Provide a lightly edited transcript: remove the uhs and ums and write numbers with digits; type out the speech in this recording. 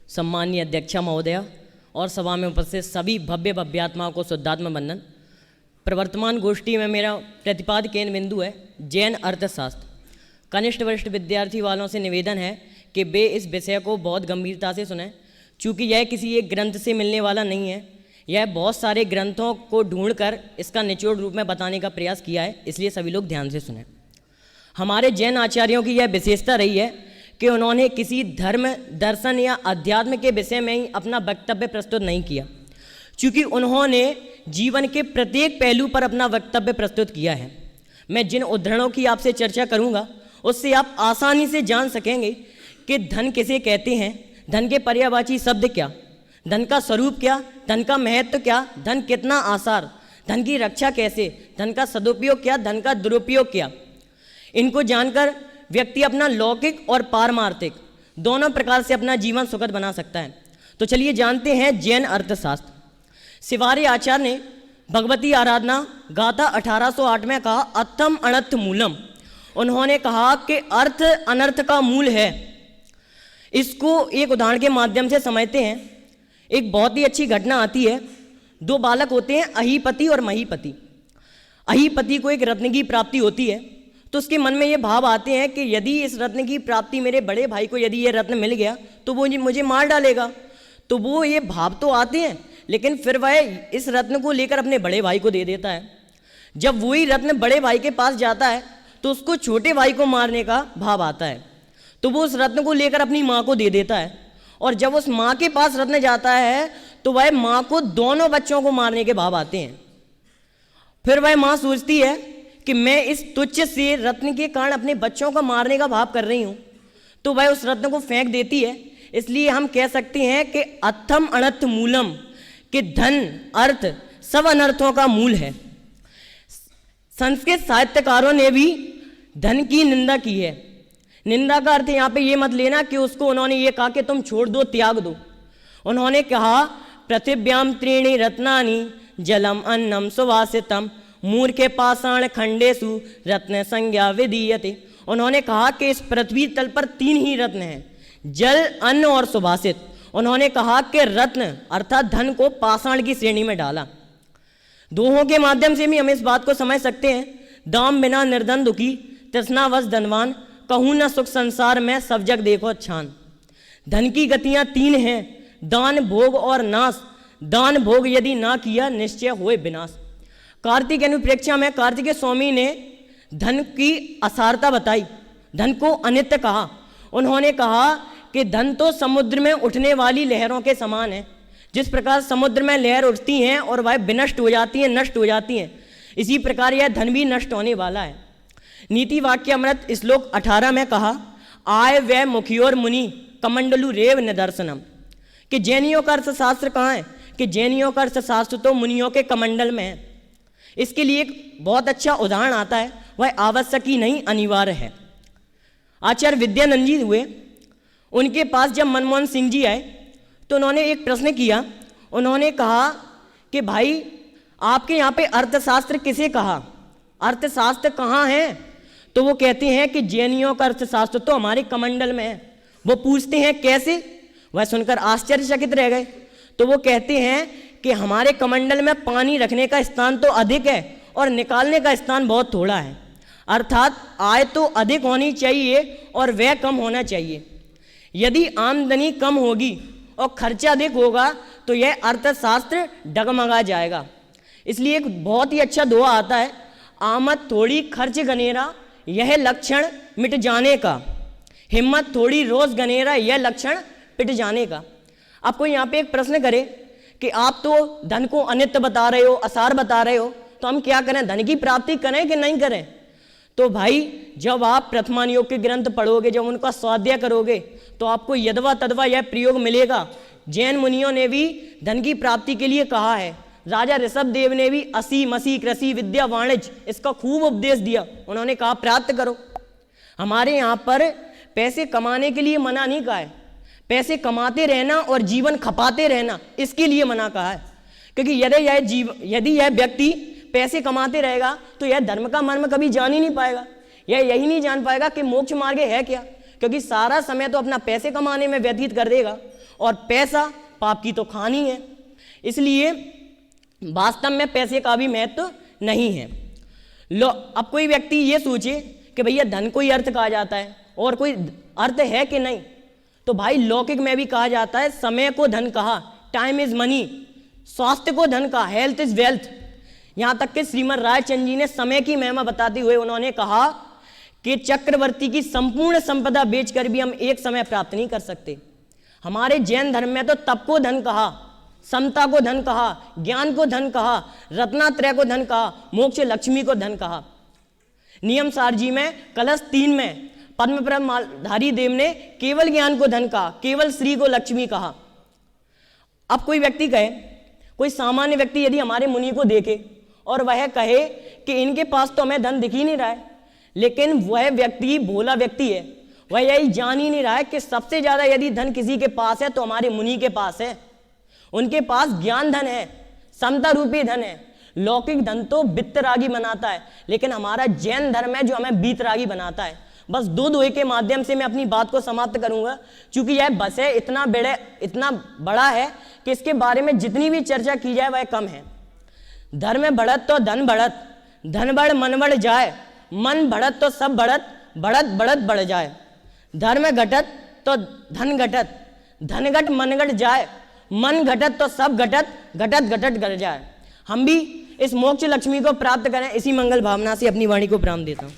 सम्माननीय अध्यक्षा महोदया और सभा में उपस्थित सभी भव्य भव्यात्माओं को शुद्धात्म वंदन। प्रवर्तमान गोष्ठी में मेरा प्रतिपाद्य केंद्र बिंदु है जैन अर्थशास्त्र। कनिष्ठ वरिष्ठ विद्यार्थी वालों से निवेदन है कि वे इस विषय को बहुत गंभीरता से सुनें, चूँकि यह किसी एक ग्रंथ से मिलने वाला नहीं है। यह बहुत सारे ग्रंथों को ढूंढकर इसका निचोड़ रूप में बताने का प्रयास किया है, इसलिए सभी लोग ध्यान से सुनें। हमारे जैन आचार्यों की यह विशेषता रही है कि उन्होंने किसी धर्म, दर्शन या अध्यात्म के विषय में ही अपना वक्तव्य प्रस्तुत नहीं किया, चूँकि उन्होंने जीवन के प्रत्येक पहलू पर अपना वक्तव्य प्रस्तुत किया है। मैं जिन उदाहरणों की आपसे चर्चा करूंगा उससे आप आसानी से जान सकेंगे कि धन किसे कहते हैं, धन के पर्यायवाची शब्द क्या, धन का स्वरूप क्या, धन का महत्व क्या, धन कितना आसार, धन की रक्षा कैसे, धन का सदुपयोग क्या, धन का दुरुपयोग क्या। इनको जानकर व्यक्ति अपना लौकिक और पारमार्थिक दोनों प्रकार से अपना जीवन सुखद बना सकता है। तो चलिए जानते हैं जैन अर्थशास्त्र। शिवार्य आचार्य ने भगवती आराधना गाथा 1808 में कहा अर्थम अनर्थ मूलम। उन्होंने कहा कि अर्थ अनर्थ का मूल है। इसको एक उदाहरण के माध्यम से समझते हैं। एक बहुत ही अच्छी घटना आती है। दो बालक होते हैं, अहीपति और महीपति। अहीपति को एक रत्न की प्राप्ति होती है, तो उसके मन में ये भाव आते हैं कि यदि इस रत्न की प्राप्ति मेरे बड़े भाई को यदि ये रत्न मिल गया तो वो मुझे मार डालेगा। तो वो ये भाव तो आते हैं, लेकिन फिर वह इस रत्न को लेकर अपने बड़े भाई को दे देता है। जब वही रत्न बड़े भाई के पास जाता है तो उसको छोटे भाई को मारने का भाव आता है, तो वो उस रत्न को लेकर अपनी माँ को दे देता है। और जब उस माँ के पास रत्न जाता है तो वह माँ को दोनों बच्चों को मारने के भाव आते हैं। फिर वह माँ सोचती है कि मैं इस तुच्छ से रत्न के कारण अपने बच्चों को मारने का भाव कर रही हूँ, तो वह उस रत्न को फेंक देती है। इसलिए हम कह सकते हैं कि अर्थम अनर्थ मूलम, कि धन अर्थ सब अनर्थों का मूल है। संस्कृत साहित्यकारों ने भी धन की निंदा की है। निंदा का अर्थ यहाँ पे ये मत लेना कि उसको उन्होंने ये कहा कि तुम छोड़ दो, त्याग दो। उन्होंने कहा पृथिव्याम त्रीणि रत्नानि जलम अन्नम सुवासितम मूर्खे पाषाण खंडेसु रत्न संज्ञा विधीयते। उन्होंने कहा कि इस पृथ्वी तल पर तीन ही रत्न हैं, जल, अन्न और सुभाषित। उन्होंने कहा कि रत्न अर्थात धन को पाषाण की श्रेणी में डाला। दोहों के माध्यम से भी हम इस बात को समझ सकते हैं। दाम बिना निर्धन दुखी, तृष्णावश धनवान, कहूँ न सुख संसार में सब जग देखो छान। धन की गतियाँ तीन हैं, दान, भोग और नाश। दान भोग यदि ना किया निश्चय होए विनाश। कार्तिक अनुप्रेक्षा में कार्तिकेय स्वामी ने धन की असारता बताई, धन को अनित्य कहा। उन्होंने कहा कि धन तो समुद्र में उठने वाली लहरों के समान है। जिस प्रकार समुद्र में लहर उठती हैं और वह विनष्ट हो जाती हैं, नष्ट हो जाती हैं, इसी प्रकार यह धन भी नष्ट होने वाला है। नीति वाक्य अमृत श्लोक 18 में कहा आय व्यय मुखियोर मुनि कमंडलु रेव निदर्शनम, कि जैनियों का अर्थशास्त्र कहाँ है, कि जैनियों का अर्थशास्त्र तो मुनियों के कमंडल में है। इसके लिए एक बहुत अच्छा उदाहरण आता है, वह आवश्यक ही नहीं अनिवार्य है। आचार्य विद्यानंद जी हुए, उनके पास जब मनमोहन सिंह जी आए तो उन्होंने एक प्रश्न किया। उन्होंने कहा कि भाई आपके यहाँ पे अर्थशास्त्र किसे कहा, अर्थशास्त्र कहाँ है? तो वो कहते हैं कि जैनियों का अर्थशास्त्र तो हमारे कमंडल में है। वो पूछते हैं कैसे? वह सुनकर आश्चर्यचकित रह गए। तो वो कहते हैं कि हमारे कमंडल में पानी रखने का स्थान तो अधिक है और निकालने का स्थान बहुत थोड़ा है। अर्थात आय तो अधिक होनी चाहिए और व्यय कम होना चाहिए। यदि आमदनी कम होगी और खर्चा अधिक होगा तो यह अर्थशास्त्र डगमगा जाएगा। इसलिए एक बहुत ही अच्छा दोहा आता है, आमद थोड़ी खर्च गनेरा यह लक्षण मिट जाने का, हिम्मत थोड़ी रोज गनेरा यह लक्षण पिट जाने का। आपको यहाँ पे एक प्रश्न करे कि आप तो धन को अनित्य बता रहे हो, असार बता रहे हो, तो हम क्या करें, धन की प्राप्ति करें कि नहीं करें? तो भाई जब आप प्रथमान योग के ग्रंथ पढ़ोगे, जब उनका स्वाध्याय करोगे तो आपको यदवा तदवा यह प्रयोग मिलेगा। जैन मुनियों ने भी धन की प्राप्ति के लिए कहा है। राजा ऋषभ देव ने भी असी मसी कृषि विद्या वाणिज्य इसका खूब उपदेश दिया। उन्होंने कहा प्राप्त करो। हमारे यहाँ पर पैसे कमाने के लिए मना नहीं कहा है, पैसे कमाते रहना और जीवन खपाते रहना इसके लिए मना कहा है। क्योंकि यदि यह व्यक्ति पैसे कमाते रहेगा तो यह धर्म का मर्म कभी जान ही नहीं पाएगा। यह यही नहीं जान पाएगा कि मोक्ष मार्ग है क्या, क्योंकि सारा समय तो अपना पैसे कमाने में व्यतीत कर देगा और पैसा पाप की तो खानी है, इसलिए वास्तव में पैसे का भी महत्व नहीं है। लो अब कोई व्यक्ति ये सोचे कि भैया धन को ही अर्थ कहा जाता है और कोई अर्थ है कि नहीं, तो भाई लौकिक में भी कहा जाता है समय को धन कहा, टाइम इज मनी, स्वास्थ्य को धन कहा, हेल्थ इज वेल्थ। यहाँ तक कि श्रीमद् रायचंद जी ने समय की महिमा बताते हुए उन्होंने कहा कि चक्रवर्ती की संपूर्ण संपदा बेचकर भी हम एक समय प्राप्त नहीं कर सकते। हमारे जैन धर्म में तो तप को धन कहा, समता को धन कहा, ज्ञान को धन कहा, रत्नात्रय को धन कहा, मोक्ष लक्ष्मी को धन कहा। नियम सार जी में कलश 3 में पद्म मालधारी देव ने केवल ज्ञान को धन कहा, केवल श्री को लक्ष्मी कहा। अब कोई व्यक्ति कहे, कोई सामान्य व्यक्ति यदि हमारे मुनि को देखे और वह कहे कि इनके पास तो हमें धन दिख ही नहीं रहा है, लेकिन वह व्यक्ति भोला व्यक्ति है, वह यही जान ही नहीं रहा है कि सबसे ज्यादा यदि धन किसी के पास है तो हमारे मुनि के पास है। उनके पास ज्ञान धन है, समता रूपी धन है। लौकिक धन तो वित्तरागी बनाता है, लेकिन हमारा जैन धर्म है जो हमें बीतरागी बनाता है। बस दो दोहे के माध्यम से मैं अपनी बात को समाप्त करूंगा, क्योंकि यह बस है इतना बड़ा है कि इसके बारे में जितनी भी चर्चा की जाए वह कम है। धर्म बढ़त तो धन बढ़त, धन बढ़ मन बढ़ जाए, मन बढ़त तो सब बढ़त, बढ़त बढ़त बढ़ जाए। धर्म घटत तो धन घटत, धन घट मन घट जाए, मन घटत तो सब घटत, घटत घटत घट जाए। हम भी इस मोक्ष लक्ष्मी को प्राप्त करें, इसी मंगल भावना से अपनी वाणी को प्रारंभ देता हूँ।